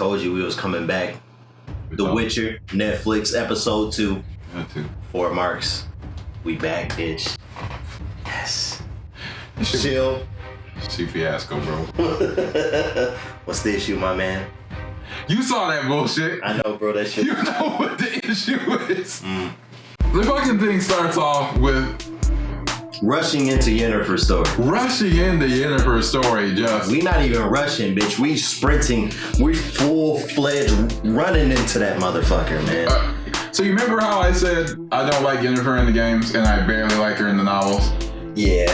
told you we was coming back. The Witcher, Netflix, episode 2. Fort Marks. We back, bitch. Yes. Chill. See fiasco, bro. What's the issue, my man? You saw that bullshit. I know, bro. That shit. You know what the issue is. The fucking thing starts off with rushing into Yennefer's story. Rushing into Yennefer's story, just. We not even rushing, bitch. We sprinting. We full-fledged running into that motherfucker, man. So you remember how I said I don't like Yennefer in the games and I barely like her in the novels? Yeah.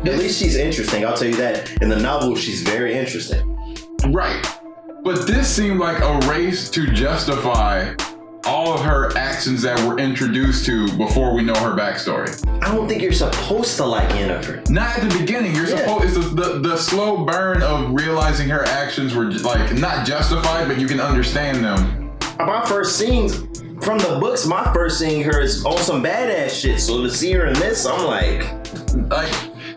At least she's interesting, I'll tell you that. In the novel, she's very interesting. Right. But this seemed like a race to justify all of her actions that we're introduced to before we know her backstory. I don't think you're supposed to like Yennefer. Not at the beginning. You're supposed. It's the slow burn of realizing her actions were like not justified, but you can understand them. My first scenes from the books, my first seeing her is on some badass shit. So to see her in this, I'm like.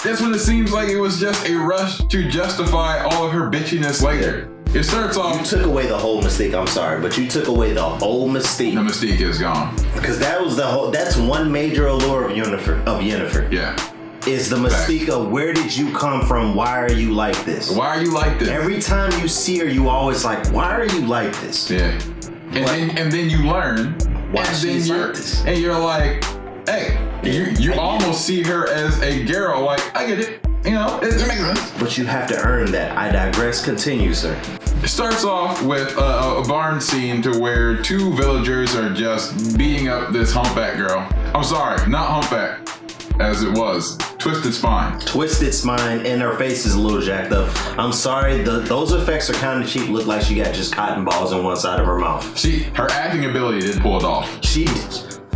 That's when it seems like it was just a rush to justify all of her bitchiness later. It starts off. You took away the whole mystique. I'm sorry, but you took away the whole mystique. The mystique is gone. Because that was that's one major allure of Yennefer. Yeah. Is the mystique of where did you come from? Why are you like this? Why are you like this? Every time you see her, you always like, why are you like this? Yeah. And then you learn. Why she's like this. And you're like, hey, you almost see her as a Geralt. Like, I get it. You know, it makes sense. But you have to earn that. I digress. Continue, sir. It starts off with a barn scene to where two villagers are just beating up this humpback girl. I'm sorry, not humpback, as it was. Twisted spine. Twisted spine, and her face is a little jacked up. I'm sorry, those effects are kind of cheap. Look like she got just cotton balls on one side of her mouth. Her acting ability didn't pull it off.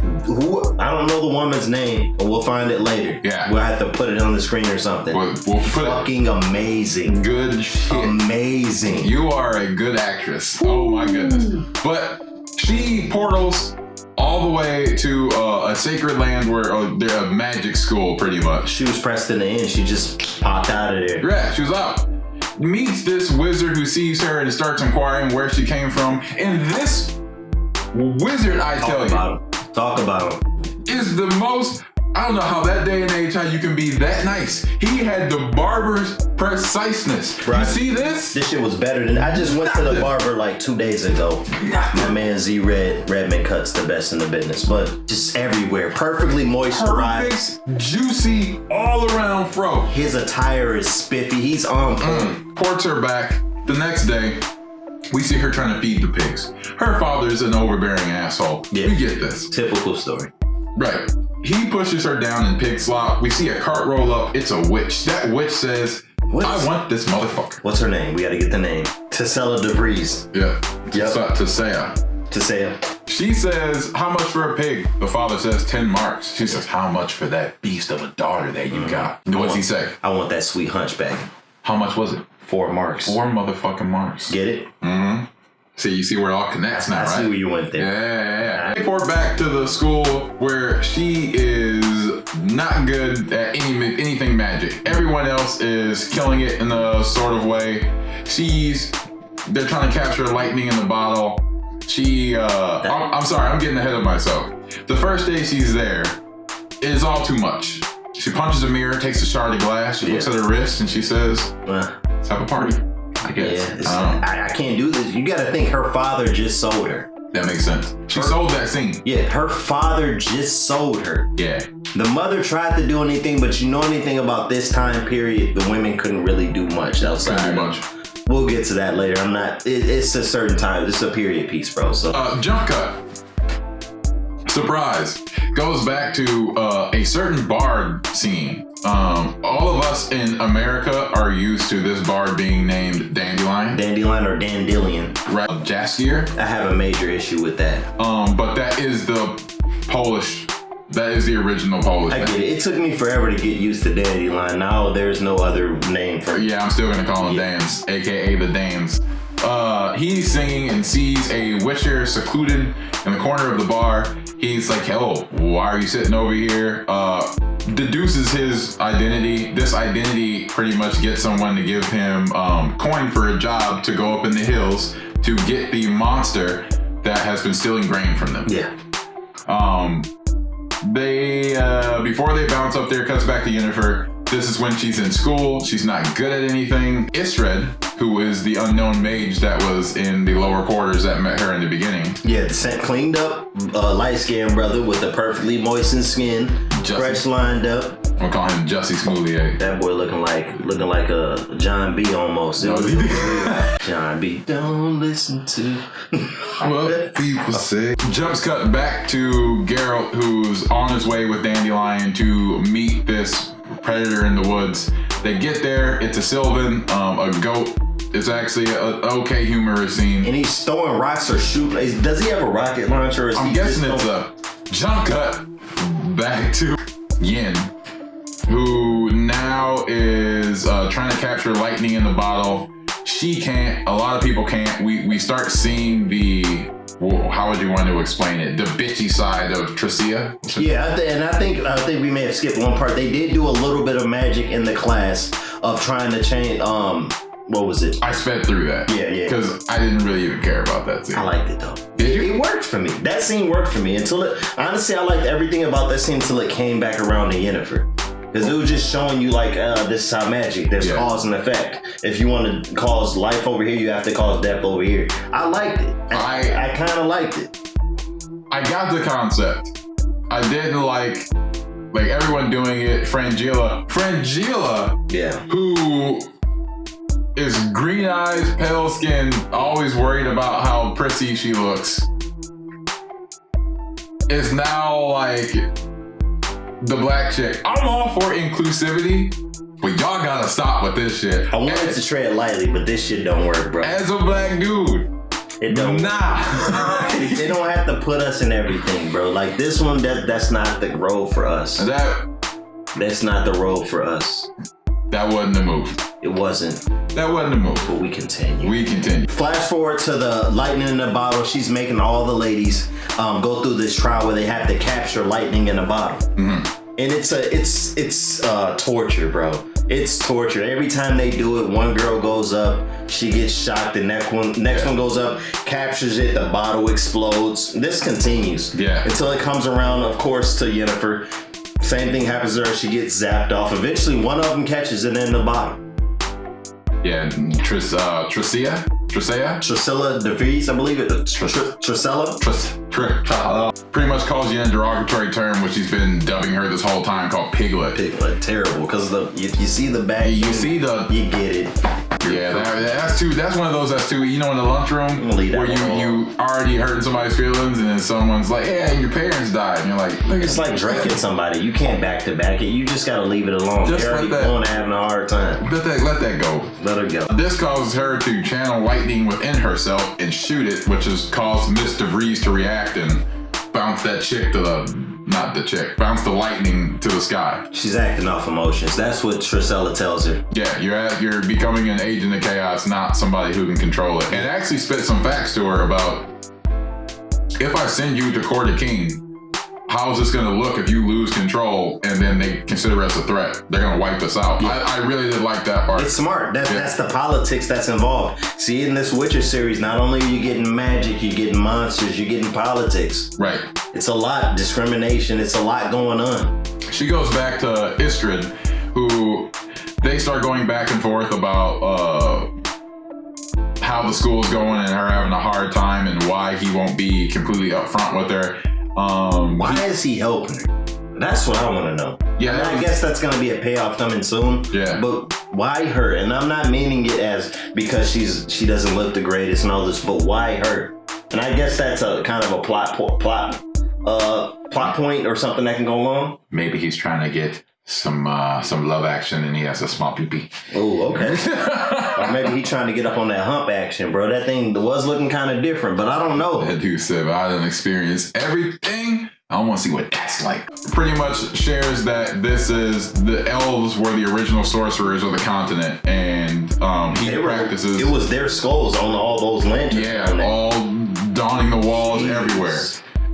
I don't know the woman's name, but we'll find it later. Yeah. We'll have to put it on the screen or something. We'll put fucking amazing. Good shit. Amazing. You are a good actress. Oh my goodness. But she portals all the way to a sacred land where they're a magic school pretty much. She was pressed in the end. She just popped out of there. Yeah, she was out. Meets this wizard who sees her and starts inquiring where she came from. And this wizard, Talk about him. Is the most, I don't know how that day and age, how you can be that nice. He had the barber's preciseness. Right. You see this? This shit was better than, I just went to the barber like 2 days ago. My man Z Redman cuts the best in the business, but just everywhere. Perfectly moisturized. Perfect, juicy, all around fro. His attire is spiffy. He's on point. Ports her back. The next day, we see her trying to feed the pigs. Her father's an overbearing asshole. Yeah. We get this. Typical story. Right. He pushes her down in pig slop. We see a cart roll up. It's a witch. That witch says, I want this motherfucker. What's her name? We gotta get the name. Tessella DeVries. Yeah. Yep. Tessella. She says, how much for a pig? The father says 10 marks. She says, how much for that beast of a daughter that you got? What does he say? I want that sweet hunchback. How much was it? 4 marks. 4 motherfucking marks. Get it? Mm-hmm. See, you see where it all connects now, right? I see where you went there. Yeah. They report back to the school where she is not good at anything magic. Everyone else is killing it in a sort of way. They're trying to capture lightning in the bottle. I'm sorry, I'm getting ahead of myself. The first day she's there, it is all too much. She punches a mirror, takes a shard of glass, she looks at her wrist, and she says, let's have a party, I guess. I can't do this. You gotta think her father just sold her. That makes sense. She sold that scene. Yeah, her father just sold her. Yeah. The mother tried to do anything, but you know anything about this time period, the women couldn't really do much outside. We'll get to that later. It's a certain time. This is a period piece, bro. So jump cut. Surprise. Goes back to a certain bard scene. All of us in America are used to this bard being named Dandelion. Dandelion or Dandelion. Right. Jaskier. I have a major issue with that. But that is the Polish. That is the original Polish. I get it. It took me forever to get used to Dandelion. Now there's no other name for it. Yeah, I'm still gonna call him Danes, aka the Danes. He's singing and sees a witcher secluded in the corner of the bar. He's like, "Hello, why are you sitting over here?" Deduces his identity. This identity pretty much gets someone to give him coin for a job to go up in the hills, to get the monster that has been stealing grain from them. Yeah. They before they bounce up there, cuts back to Yennefer. This is when she's in school. She's not good at anything. Istred, who is the unknown mage that was in the lower quarters that met her in the beginning. Yeah, the cleaned up, light-skinned brother with the perfectly moistened skin, fresh lined up. We'll call him Jussie Smollett. That boy looking like a John B almost. John B. Don't listen to what people say. Jumps cut back to Geralt, who's on his way with Dandelion to meet this predator in the woods. They get there. It's a Sylvan, a goat. It's actually an okay humorous scene. And he's throwing rocks or shooting. Does he have a rocket launcher? Or I'm guessing it's a jump cut back to Yen, who now is trying to capture lightning in the bottle. She can't. A lot of people can't. We start seeing the, how would you want to explain it? The bitchy side of Tricia. Yeah, I think we may have skipped one part. They did do a little bit of magic in the class of trying to change. What was it? I sped through that. Yeah. Because I didn't really even care about that scene. I liked it though. Did you? It worked for me. That scene worked for me until it. Honestly, I liked everything about that scene until it came back around to Yennefer. Because it was just showing you like, this is how magic. There's cause and effect. If you want to cause life over here, you have to cause death over here. I liked it. I kind of liked it. I got the concept. I didn't like everyone doing it. Frangilla, Yeah. who is green eyes, pale skin, always worried about how prissy she looks, is now like the black chick. I'm all for inclusivity, but y'all gotta stop with this shit. I wanted to tread lightly, but this shit don't work, bro. As a black dude, it don't. Nah. They don't have to put us in everything, bro. Like this one, that's not the role for us. That's not the role for us. That wasn't the move. It wasn't. That wasn't the move. But we continue. Flash forward to the lightning in the bottle. She's making all the ladies go through this trial where they have to capture lightning in a bottle. Mm-hmm. And it's torture, bro. It's torture. Every time they do it, one girl goes up, she gets shocked, the next one goes up, captures it, the bottle explodes. This continues. Yeah. Until it comes around, of course, to Yennefer. Same thing happens to her. She gets zapped off. Eventually, one of them catches it in the bottle. Yeah, Tricilla DeVries, I believe it. Tricella. Pretty much calls you in a derogatory term, which he's been dubbing her this whole time, called Piglet. Piglet, terrible. Because if you see the back, you get it. Yeah, that's one of those. That's too. You know, in the lunchroom where you already hurting somebody's feelings, and then someone's like, "Yeah, your parents died," and you're like, "It's like drinking somebody. You can't back to back it. You just gotta leave it alone. Just They're already going having a hard time. Let that go. Let her go." This causes her to channel lightning within herself and shoot it, which has caused Miss DeVries to react and bounce that chick bounce the lightning to the sky. She's acting off emotions. That's what Tricella tells her. Yeah, you're becoming an agent of chaos, not somebody who can control it. And actually spit some facts to her about, if I send you to Court of King, how's this gonna look if you lose control and then they consider us a threat? They're gonna wipe us out. Yeah. I really did like that part. It's smart. That's the politics that's involved. See, in this Witcher series, not only are you getting magic, you're getting monsters, you're getting politics. Right. It's a lot. Discrimination. It's a lot going on. She goes back to Istrid, who they start going back and forth about how the school's going and her having a hard time and why he won't be completely upfront with her. Why is he helping her? That's what I want to know. Yeah, I guess that's going to be a payoff coming soon. Yeah. But why her? And I'm not meaning it as because she doesn't look the greatest and all this, but why her? And I guess that's a kind of a plot point or something that can go along. Maybe he's trying to get some love action and he has a small pee-pee. Oh, okay. Or maybe he's trying to get up on that hump action, bro. That thing was looking kind of different, but I don't know. That dude said, I didn't experience everything. I want to see what that's like. Pretty much shares that this is the elves were the original sorcerers of the continent, and practices. It was their skulls on all those lanterns. Yeah, all donning the walls everywhere.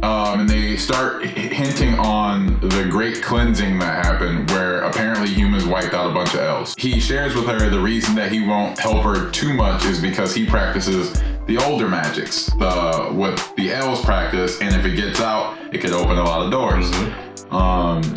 And they start hinting on the great cleansing that happened where apparently humans wiped out a bunch of elves. He shares with her the reason that he won't help her too much is because he practices the older magics, what the elves practice, and if it gets out, it could open a lot of doors.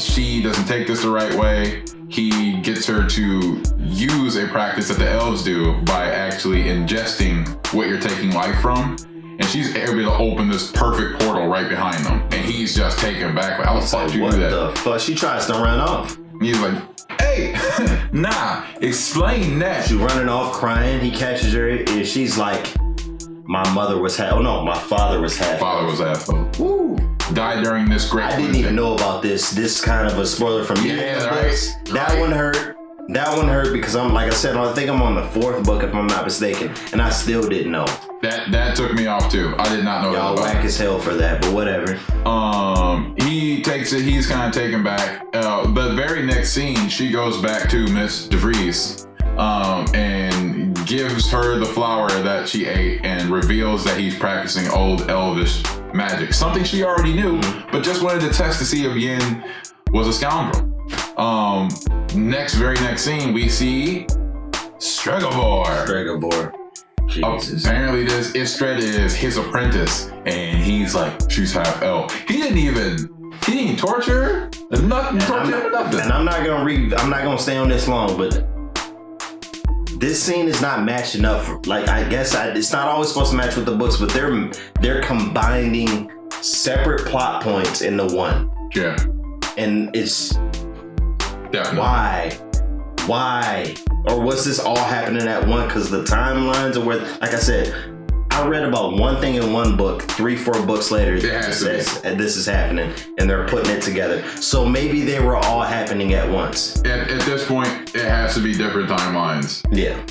She doesn't take this the right way. He gets her to use a practice that the elves do by actually ingesting what you're taking life from. And she's able to open this perfect portal right behind them. And he's just taken back. How the fuck you do that? What the fuck? She tries to run off. He's like, hey, nah, explain that. She's running off crying. He catches her and she's like, my father was half. Father was half. Woo. Died during this great. I didn't even know about this. This kind of a spoiler from you. Yeah, right. That one hurt. That one hurt because like I said, I think I'm on the 4th book if I'm not mistaken, and I still didn't know. That took me off too. I did not know. Y'all whack as hell for that, but whatever. He takes it. He's kind of taken back. The very next scene, she goes back to Miss DeVries, and gives her the flower that she ate, and reveals that he's practicing old elvish magic, something she already knew, but just wanted to test to see if Yin was a scoundrel. Very next scene, we see Stregobor. Jesus. Apparently this Istred is his apprentice, and he's like, she's half elf. He didn't even torture her. Nothing. And I'm not gonna stay on this long, but this scene is not matching up. I guess it's not always supposed to match with the books, but they're combining separate plot points into one. Yeah. And it's definitely why? Or was this all happening at once? Because the timelines are where, like I said, I read about one thing in one book, 3-4 books later, this is happening, and they're putting it together. So maybe they were all happening at once. At this point, it has to be different timelines. Yeah.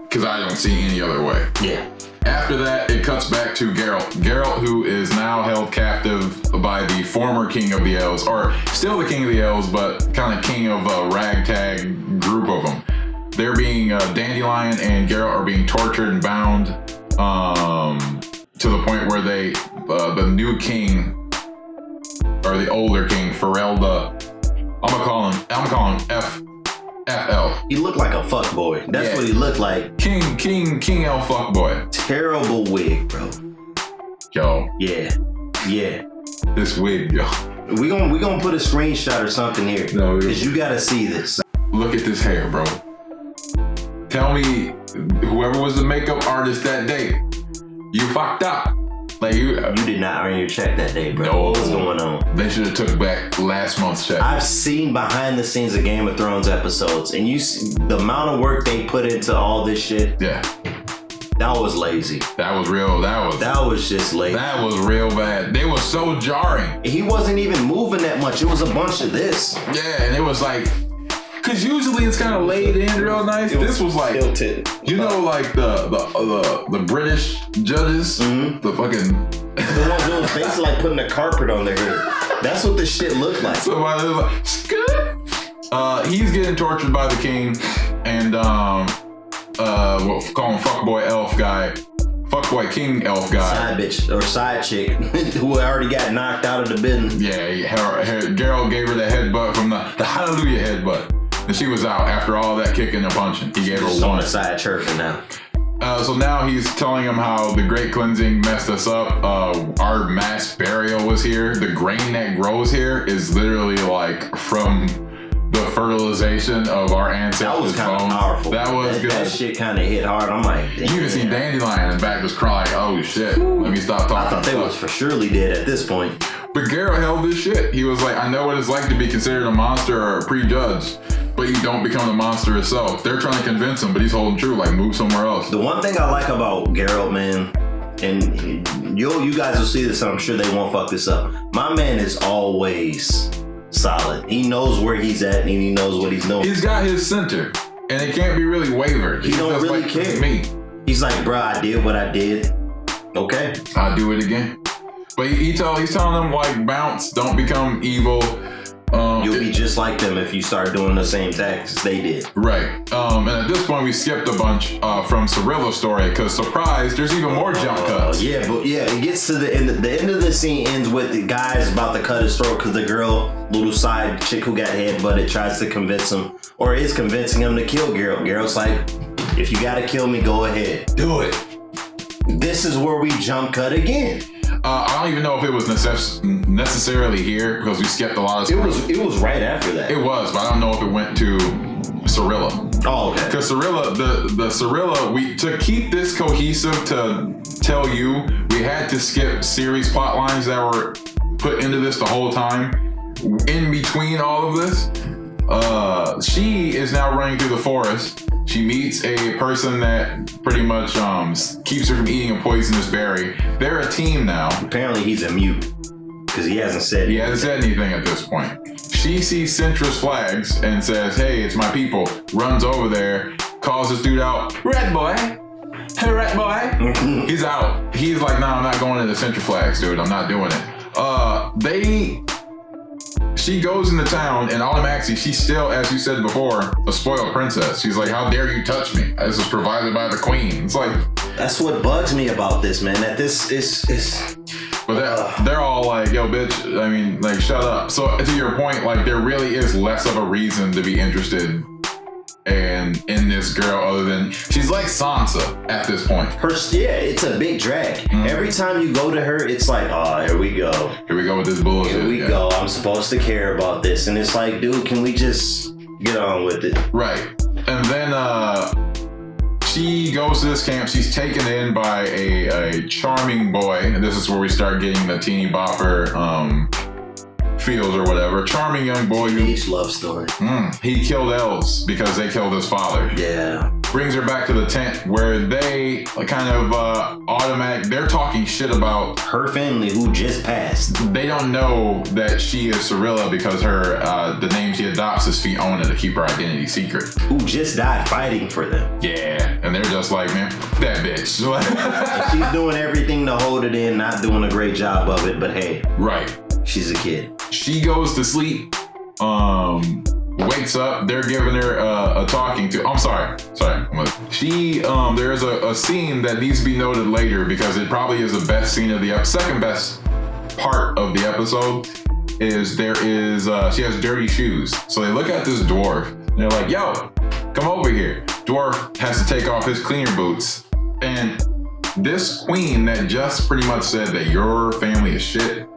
Because I don't see any other way. Yeah. After that, it cuts back to Geralt. Geralt, who is now held captive by the former king of the elves, or still the king of the elves, but kind of king of a ragtag group of them. They're being, Dandelion and Geralt are being tortured and bound to the point where the new king, or the older king, Ferelda, I'm gonna call him FL. He looked like a fuckboy. That's what he looked like. King Elf fuckboy. Terrible wig, bro. Yo. Yeah. This wig, yo. We gonna put a screenshot or something here. No, because you gotta see this. Look at this hair, bro. Tell me, whoever was the makeup artist that day, you fucked up. Like you did not earn your check that day, bro. No. What's going on? They should have took back last month's check. I've seen behind the scenes of Game of Thrones episodes, and you see the amount of work they put into all this shit. Yeah. That was lazy. That was real. That was just lazy. That was real bad. They were so jarring. He wasn't even moving that much. It was a bunch of this. Yeah, and it was like, cause usually it's kind of laid in real nice. This was like tilted. You know, like the British judges, the fucking the ones who was basically like putting a carpet on their head. That's what this shit looked like. Somebody was like, Scoot. He's getting tortured by the king, and we'll call him fuckboy elf guy, fuckboy king elf guy, side bitch or side chick who already got knocked out of the business. Yeah, Geralt gave her the headbutt from the hallelujah headbutt. And she was out after all that kicking and punching. He gave her one. On the side chirping now. So now he's telling him how the Great Cleansing messed us up. Our mass burial was here. The grain that grows here is literally like from the fertilization of our ancestors' That was kind of powerful. That was good. That shit kind of hit hard. I'm like, damn. You can see Dandelion in the back was crying. Oh shit! Let me stop talking. I thought they was for surely dead at this point. But Geralt held this shit. He was like, I know what it's like to be considered a monster or prejudged, but you don't become the monster itself. They're trying to convince him, but he's holding true, like move somewhere else. The one thing I like about Geralt, man, and you guys will see this, and I'm sure they won't fuck this up. My man is always solid. He knows where he's at, and he knows what he's doing. He's got his center, and it can't be really wavered. He don't really like, care. Me. He's like, bro, I did what I did. Okay. I'll do it again. But he's telling them, like, bounce, don't become evil. You'll be just like them if you start doing the same tactics they did. Right. And at this point, we skipped a bunch from Cirilla's story, because surprise, there's even more jump cuts. Yeah, but it gets to the end. The end of the scene ends with the guy's about to cut his throat because the girl, little side chick who got headbutted, tries to convince him, or is convincing him to kill Geralt. Geralt's like, if you gotta kill me, go ahead. Do it. this is where we jump cut again. I don't even know if it was necessarily here because we skipped a lot of stuff. It was right after that. It was, but I don't know if it went to Cirilla. Oh, okay. Because Cirilla, the Cirilla, to keep this cohesive, to tell you, we had to skip series plot lines that were put into this the whole time. In between all of this, she is now running through the forest. She meets a person that pretty much keeps her from eating a poisonous berry. They're a team now. Apparently he's a mute because he hasn't said anything at this point. She sees Centra's flags and says, "Hey, it's my people." Runs over there, calls this dude out. Red boy. Hey, red boy. He's out. He's like, "No, I'm not going to the Centra flags, dude. I'm not doing it." She goes into town and automatically she's still, as you said before, a spoiled princess. She's like, "How dare you touch me? This is provided by the queen." It's like, that's what bugs me about this, man. That this is. But they're all like, "Yo, bitch." I mean, like, shut up. So to your point, like, there really is less of a reason to be interested in this girl other than she's like Sansa at this point. It's a big drag. Every time you go to her, it's like, oh, here we go. Here we go with this bullshit. Here we go. I'm supposed to care about this. And it's like, dude, can we just get on with it? Right. And then she goes to this camp. She's taken in by a charming boy. And this is where we start getting the teeny bopper feels or whatever. Charming young boy. Teenage love story. He killed elves because they killed his father. Yeah. Brings her back to the tent where they kind of they're talking shit about her family who just passed. They don't know that she is Cirilla because the name she adopts is Fiona to keep her identity secret. Who just died fighting for them. Yeah. And they're just like, "Man, that bitch." And she's doing everything to hold it in, not doing a great job of it, but hey. Right. She's a kid. She goes to sleep, wakes up, they're giving her a talking to. I'm sorry. There's a scene that needs to be noted later because it probably is the best scene of the second best part of the episode is she has dirty shoes. So they look at this dwarf and they're like, "Yo, come over here." Dwarf has to take off his cleaner boots. And this queen that just pretty much said that your family is shit,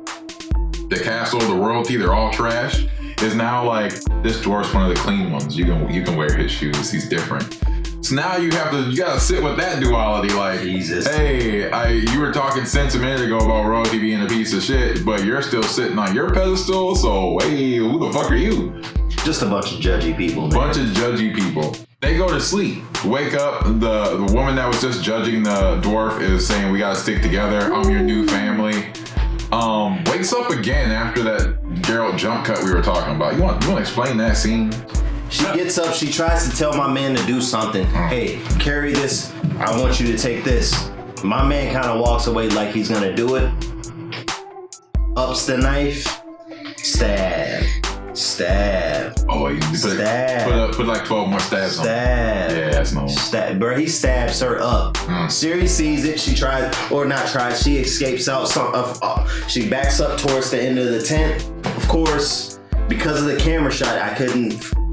the castle, the royalty, they're all trash, is now like, this dwarf's one of the clean ones. You can wear his shoes. He's different. So now you gotta sit with that duality. Like, Jesus. Hey, you were talking sense a minute ago about royalty being a piece of shit, but you're still sitting on your pedestal. So hey, who the fuck are you? Just a bunch of judgy people, man. Bunch of judgy people. They go to sleep. Wake up. The woman that was just judging the dwarf is saying, "We gotta stick together. I'm your new family." Wakes up again after that Geralt jump cut we were talking about. You want to explain that scene? She gets up, she tries to tell my man to do something. Hey, carry this. I want you to take this. My man kind of walks away like he's gonna do it. Ups the knife. Stab. Oh, you put like 12 more stabs on. Stab. Yeah, that's no. Stab. Bro, he stabs her up. Ciri sees it. She tries, or not tries. She escapes out. She backs up towards the end of the tent. Of course, because of the camera shot,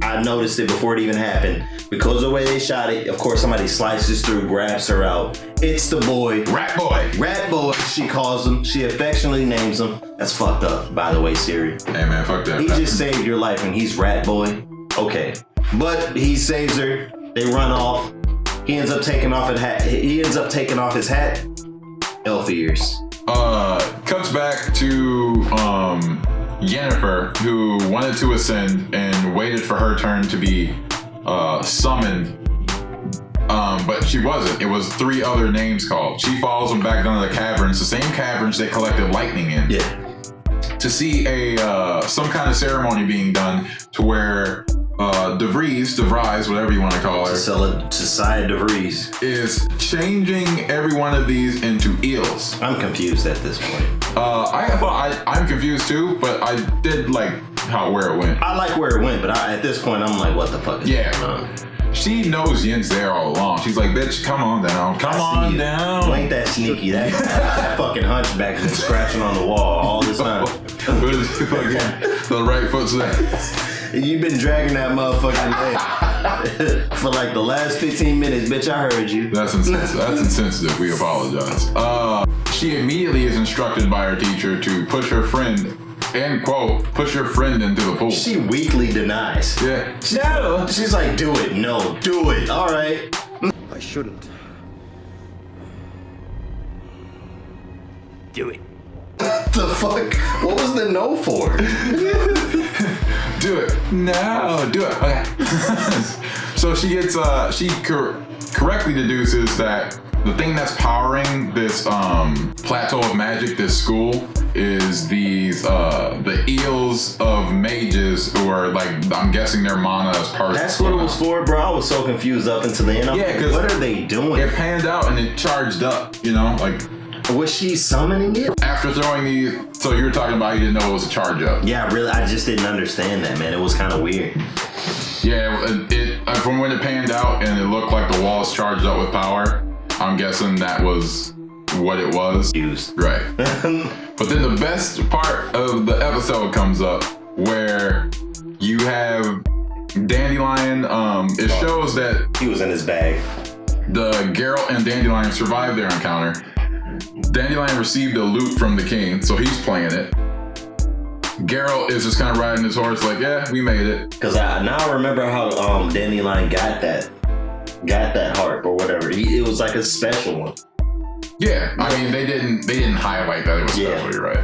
I noticed it before it even happened. Because of the way they shot it, of course, somebody slices through, grabs her out. It's the boy. Rat boy. Rat boy, she calls him. She affectionately names him. That's fucked up, by the way, Ciri. Hey, man, fuck that. He just saved your life and he's rat boy. Okay. But he saves her. They run off. He ends up taking off his hat. Elf ears. Cuts back to Yennefer, who wanted to ascend and waited for her turn to be summoned. But she wasn't. It was 3 other names called. She follows them back down to the caverns, the same caverns they collected lightning in. Yeah. To see some kind of ceremony being done to where DeVries, whatever you want to call her, Society DeVries, is changing every one of these into eels. I'm confused at this point. I'm confused too, but I did like where it went. I like where it went, but at this point, I'm like, what the fuck is going on? She knows Yen's there all along. She's like, "Bitch, come on down. Come on down." You ain't that sneaky. That fucking hunchback has been scratching on the wall all this time. The right foot's there. You've been dragging that motherfucking leg for like the last 15 minutes, bitch. I heard you. That's insensitive. That's insensitive. We apologize. She immediately is instructed by her teacher to push her friend, end quote, push her friend into the pool. She weakly denies. Yeah. No. She's like, do it. No, do it. All right. I shouldn't. Do it. The fuck? What was the no for? Do it. No, do it. Okay. So she gets, correctly deduces that the thing that's powering this plateau of magic, this school, is these the eels of mages who are like, I'm guessing their mana is part. That's what it was for, bro. I was so confused up until the end. I'm Yeah, like, 'cause what are they doing? It panned out and it charged up, you know, like Was she summoning it? after throwing the. So you were talking about you didn't know it was a charge up. Yeah, really. I just didn't understand that, man. It was kind of weird. Yeah, it from when it panned out and it looked like the walls charged up with power. I'm guessing that was what it was. Used. Right. But then the best part of the episode comes up where you have Dandelion. It shows that He was in his bag. the Geralt and Dandelion survived their encounter. Dandelion received a loot from the king, so he's playing it. Geralt is just kind of riding his horse like, yeah, we made it. Cause I remember how Dandelion got that harp or whatever. It was like a special one. Yeah, I mean they didn't highlight that it was special. Yeah. You're right.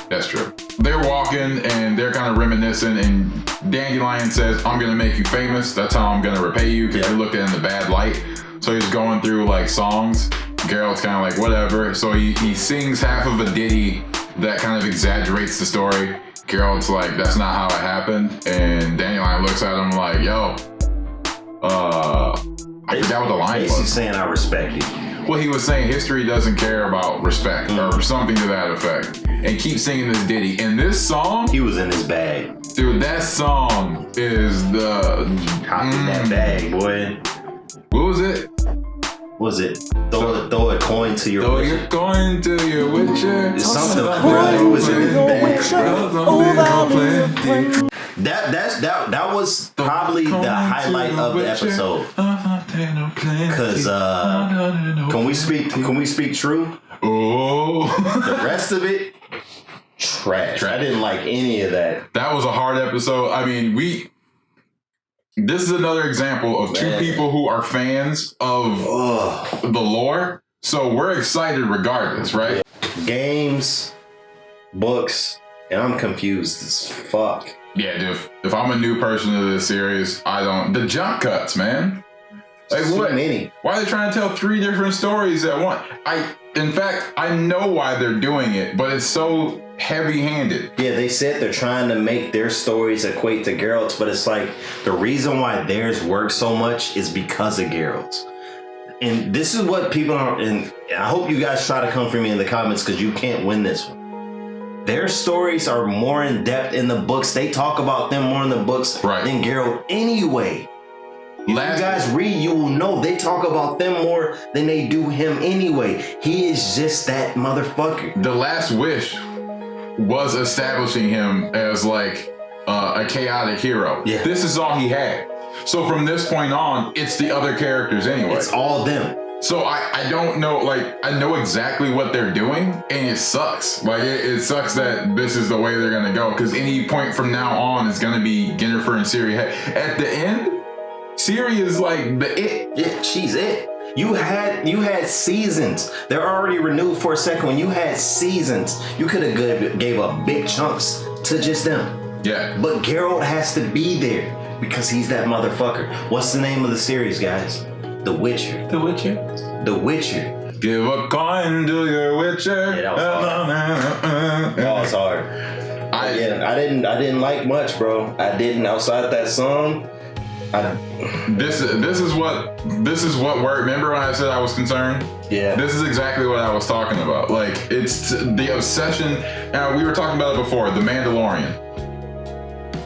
That's true. They're walking and they're kind of reminiscing, and Dandelion says, "I'm gonna make you famous. That's how I'm gonna repay you because you looked at it in the bad light." So he's going through like songs. Geralt's kind of like whatever. So he sings half of a ditty that kind of exaggerates the story. Geralt's like, "That's not how it happened," and Dandelion looks at him like, "Yo, I forgot what the line Basically was." saying I respect you. Well, he was saying history doesn't care about respect or something to that effect, and keep singing this ditty. And this song, He was in his bag. dude, that song is the Copy that bag, boy. What was it? Was it throw a coin to your Throw witcher? your coin to your witcher. It's something bro. He was in his bag, bro. That was probably the highlight of the episode. Cause can we speak true? Oh, The rest of it, trash. I didn't like any of that. that was a hard episode. I mean, this is another example of two Man. people who are fans of Ugh. the lore. So we're excited regardless, right? Games, books, and I'm confused as fuck. Yeah, dude. If I'm a new person to this series, the jump cuts, man. Like Too what? many. Why are they trying to tell 3 different stories at once? In fact, I know why they're doing it, but it's so heavy-handed. Yeah, they said they're trying to make their stories equate to Geralt's, but it's like the reason why theirs works so much is because of Geralt's. And this is what people are, and I hope you guys try to come for me in the comments because you can't win this one. Their stories are more in depth in the books. They talk about them more in the books Right. than Geralt anyway. If you guys read, you will know they talk about them more than they do him anyway. He is just that motherfucker. The Last Wish was establishing him as like a chaotic hero. Yeah. This is all he had. So from this point on, it's the other characters anyway. It's all them. So I don't know, like, I know exactly what they're doing, and it sucks. Like, it sucks that this is the way they're gonna go, because any point from now on is gonna be Yennefer and Ciri. At the end, Ciri is like the it. Yeah, she's it. You had seasons. They're already renewed for a second. When you had seasons, you could have gave up big chunks to just them. Yeah. But Geralt has to be there because he's that motherfucker. What's the name of the series, guys? The Witcher. The Witcher. The Witcher. Give a coin to your Witcher. Yeah, that was hard. I didn't like much, bro. I didn't. Outside that song, This is what worked. Remember when I said I was concerned? yeah. This is exactly what I was talking about. Like, it's the obsession. We were talking about it before, The Mandalorian.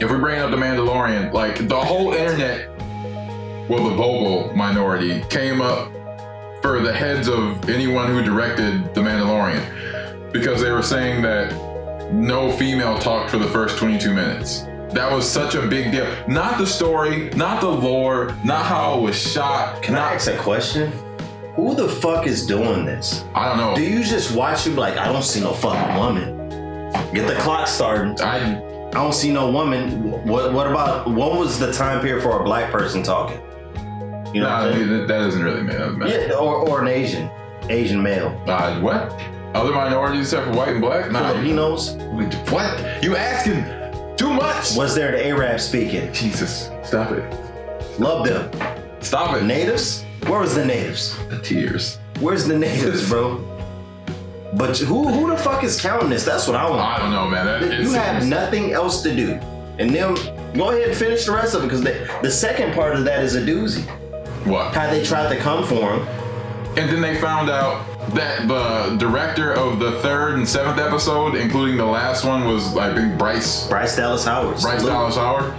If we bring up The Mandalorian, like, the whole internet, well, the vocal minority, came up for the heads of anyone who directed The Mandalorian, because they were saying that no female talked for the first 22 minutes. That was such a big deal. Not the story, not the lore, not how it was shot. Can I ask a question? Who the fuck is doing this? I don't know. Do you just watch it like, I don't see no fucking woman? Get the clock started. I don't see no woman. What was the time period for a black person talking? You know that doesn't really matter. Yeah, or an Asian male. What? Other minorities except for white and black? Filipinos? What? You asking too much? Was there the Arab speaking? Jesus, stop it. Love them. Stop it. Natives? Where was the natives? The tears. Where's the natives, bro? But who the fuck is counting this? That's what I want. I don't know, man. You have nothing else to do. And then go ahead and finish the rest of it, because the second part of that is a doozy. What? How they tried to come for him. And then they found out that the director of the 3rd and 7th episode, including the last one, was I think Bryce Dallas Howard. Dallas Howard.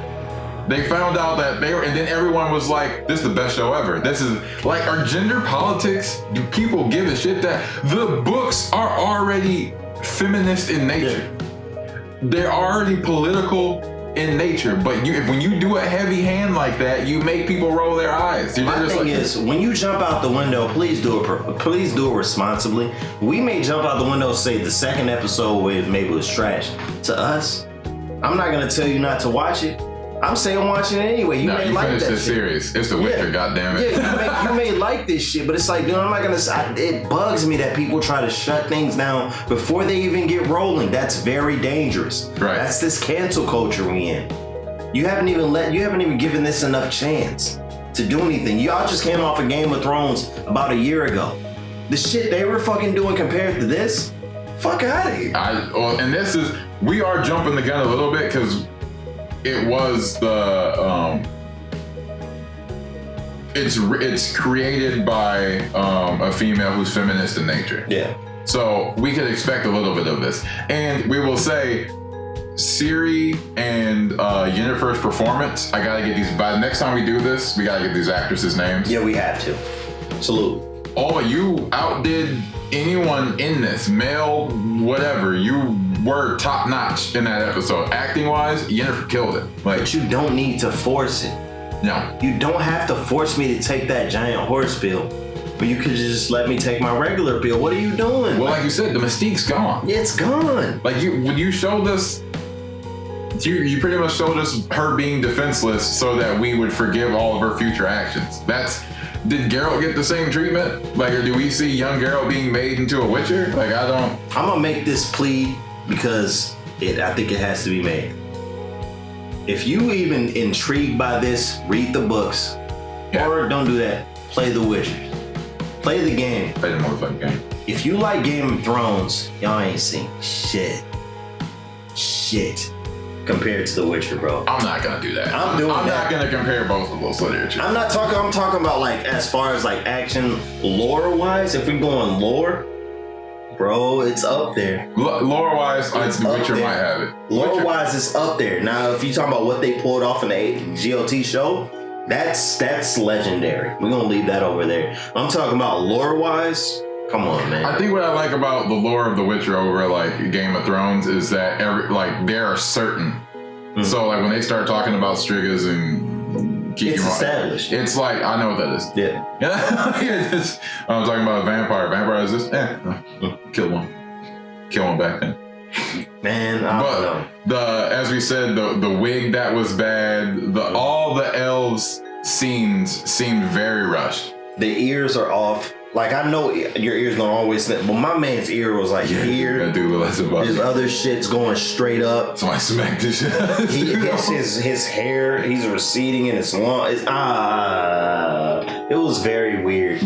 They found out that and then everyone was like, this is the best show ever. This is like, our gender politics, do people give a shit that the books are already feminist in nature? Yeah. They're already political in nature, but when you do a heavy hand like that, you make people roll their eyes. My thing is, when you jump out the window, please do it responsibly. We may jump out the window and say the second episode maybe was trash. To us, I'm not gonna tell you not to watch it. I'm saying watch it anyway. You may like that this shit. Series. It's The Witcher, goddammit. Yeah, you may like this shit, but it's like, dude, I'm not gonna. It bugs me that people try to shut things down before they even get rolling. That's very dangerous. Right. That's this cancel culture we in. You haven't even given this enough chance to do anything. Y'all just came off of Game of Thrones about a year ago. The shit they were fucking doing compared to this, fuck out of here. And we are jumping the gun a little bit because it was it's created by a female who's feminist in nature. Yeah. So we could expect a little bit of this. And we will say, Ciri and Yennefer's performance, I gotta get these, by the next time we do this, we gotta get these actresses' names. Yeah, we have to. Salute. Oh, you outdid anyone in this, male, whatever. You were top notch in that episode. Acting wise, Yennefer killed it. But you don't need to force it. No. You don't have to force me to take that giant horse pill. But you could just let me take my regular pill. What are you doing? Well, like you said, the mystique's gone. It's gone. Like when you showed us, you pretty much showed us her being defenseless so that we would forgive all of her future actions. Did Geralt get the same treatment? Like, or do we see young Geralt being made into a Witcher? Like, I don't. I'm gonna make this plea because I think it has to be made. If you even intrigued by this, read the books. Yeah. Or don't do that. Play The Witcher. Play the game. Play the motherfucking game. If you like Game of Thrones, y'all ain't seen shit compared to The Witcher, bro. I'm not gonna do that. I'm not gonna compare both of those literature. I'm talking about like as far as like action lore wise. If we're going lore, bro, it's up there. Lore wise, The Witcher might have it. Lore wise, it's up there. Now, if you talk about what they pulled off in the GOT show, that's legendary. We're gonna leave that over there. I'm talking about lore wise. Come on, man. I think what I like about the lore of The Witcher over like Game of Thrones is that there are certain. Mm-hmm. So like when they start talking about Strigas and it's established. It's like, I know what that is. Yeah. I'm talking about a vampire. Vampire is this? Kill one back then. Man, I don't know. As we said, the wig that was bad. All the elves seemed very rushed. The ears are off. Like, I know your ears don't always snap, but my man's ear was like here. His other shit's going straight up. Somebody smacked this shit. His hair, he's receding in his long. It was very weird.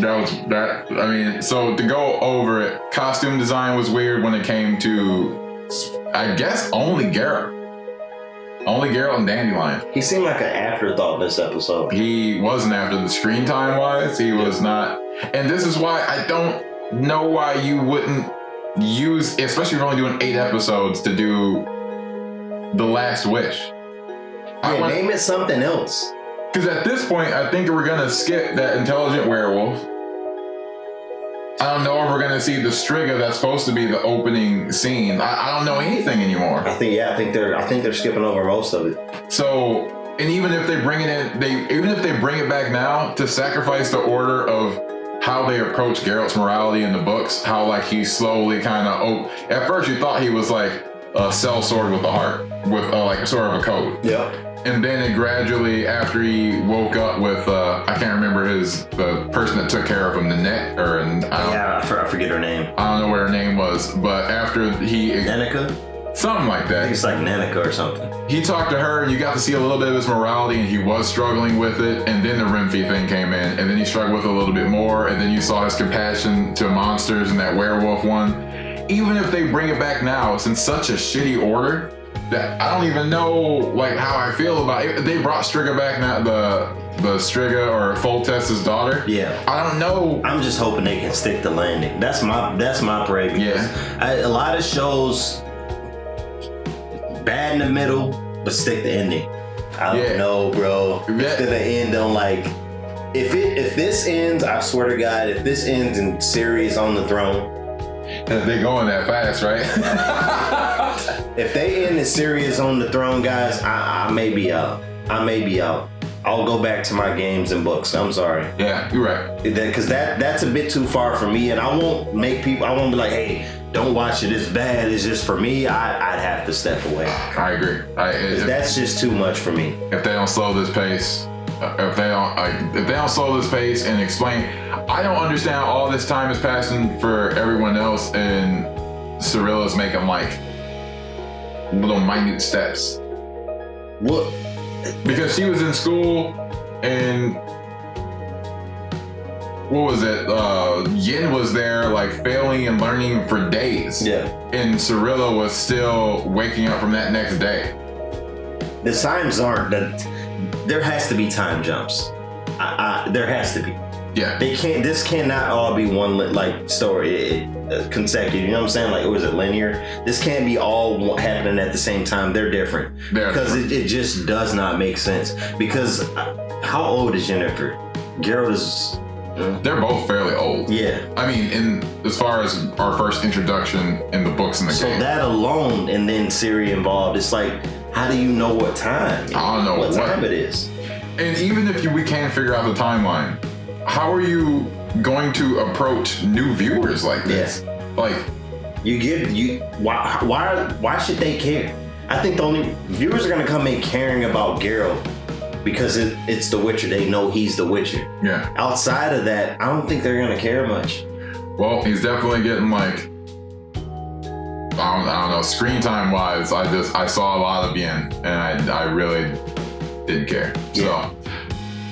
So to go over it, costume design was weird when it came to, I guess, only Geralt. Only Geralt and Dandelion. He seemed like an afterthought this episode. He wasn't after the screen time wise. He was not. And this is why I don't know why you wouldn't use, especially if you're only doing 8 episodes, to do The Last Wish. Name it something else. Because at this point, I think we're going to skip that intelligent werewolf. I don't know if we're gonna see the Striga that's supposed to be the opening scene. I don't know anything anymore. I think they're skipping over most of it. So, and even if they bring it in, even if they bring it back now to sacrifice the order of how they approach Geralt's morality in the books, how like he slowly kind of at first you thought he was like a sellsword with a heart, with like sort of a code. Yeah. And then it gradually, after he woke up with, I can't remember the person that took care of him, Nanette, I forget her name. I don't know what her name was, but after Nanika? something like I think that, it's like Nanika or something. he talked to her and you got to see a little bit of his morality and he was struggling with it. And then the Renfi thing came in and then he struggled with it a little bit more. And then you saw his compassion to monsters and that werewolf one. Even if they bring it back now, it's in such a shitty order that I don't even know like how I feel about it. They brought Striga back now, the Striga or Foltest's daughter. Yeah. I don't know. I'm just hoping they can stick the landing. That's my parade because a lot of shows bad in the middle, but stick the ending. I don't know, bro. It's gonna end on like if this ends, I swear to God, if this ends and Ciri on the throne. And they going that fast, right? If they end and Ciri on the throne, guys, I may be out. I'll go back to my games and books. I'm sorry. Yeah, you're right. Because that's a bit too far for me, and I won't be like, hey, don't watch it. It's bad. It's just for me. I'd have to step away. I agree. That's just too much for me. If they don't slow this pace, if they don't slow this pace and explain, I don't understand how all this time is passing for everyone else, and Cirilla's making like little minute steps. What? Because she was in school and what was it? Yin was there like failing and learning for days. Yeah. And Cirilla was still waking up from that next day. The times aren't that. There has to be time jumps. There has to be. Yeah. This cannot all be one like story consecutive. You know what I'm saying? Like, or is it linear? This can't be all happening at the same time. They're different. Because it just does not make sense. Because how old is Yennefer? Geralt is. They're both fairly old. Yeah. I mean, in as far as our first introduction in the books and the game. So that alone, and then Ciri involved, it's like, how do you know what time? I don't know what time it is. And even if we can't figure out the timeline, how are you going to approach new viewers like this? Yeah. Like, why should they care? I think the only viewers are gonna come in caring about Geralt because it's The Witcher. They know he's The Witcher. Yeah. Outside of that, I don't think they're gonna care much. Well, he's definitely getting like, I don't know, screen time wise, I saw a lot of Yen and I really didn't care. Yeah. So,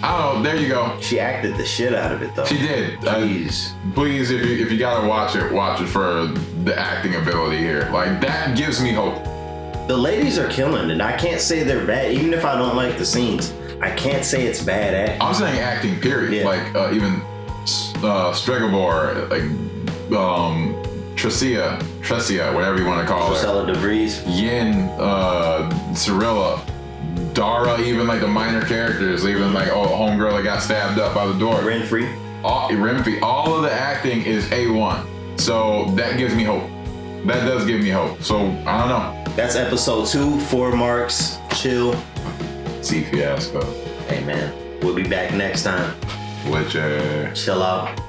I don't know, there you go. She acted the shit out of it though. She did. Please. Please, if you gotta watch it for the acting ability here. Like, that gives me hope. The ladies are killing it. I can't say they're bad, even if I don't like the scenes. I can't say it's bad acting. I'm saying acting, period. Yeah. Like, even Stregobor, like, Tricia, whatever you want to call her. Drusilla de Vries. Yen, Cirilla, Dara, even like the minor characters, even like homegirl that got stabbed up by the door. Renfri. Renfri. All of the acting is A1. So that gives me hope. That does give me hope. So I don't know. That's episode 2. 4 marks. Chill. See Fiasco. Hey man, we'll be back next time. Witcher. Chill out.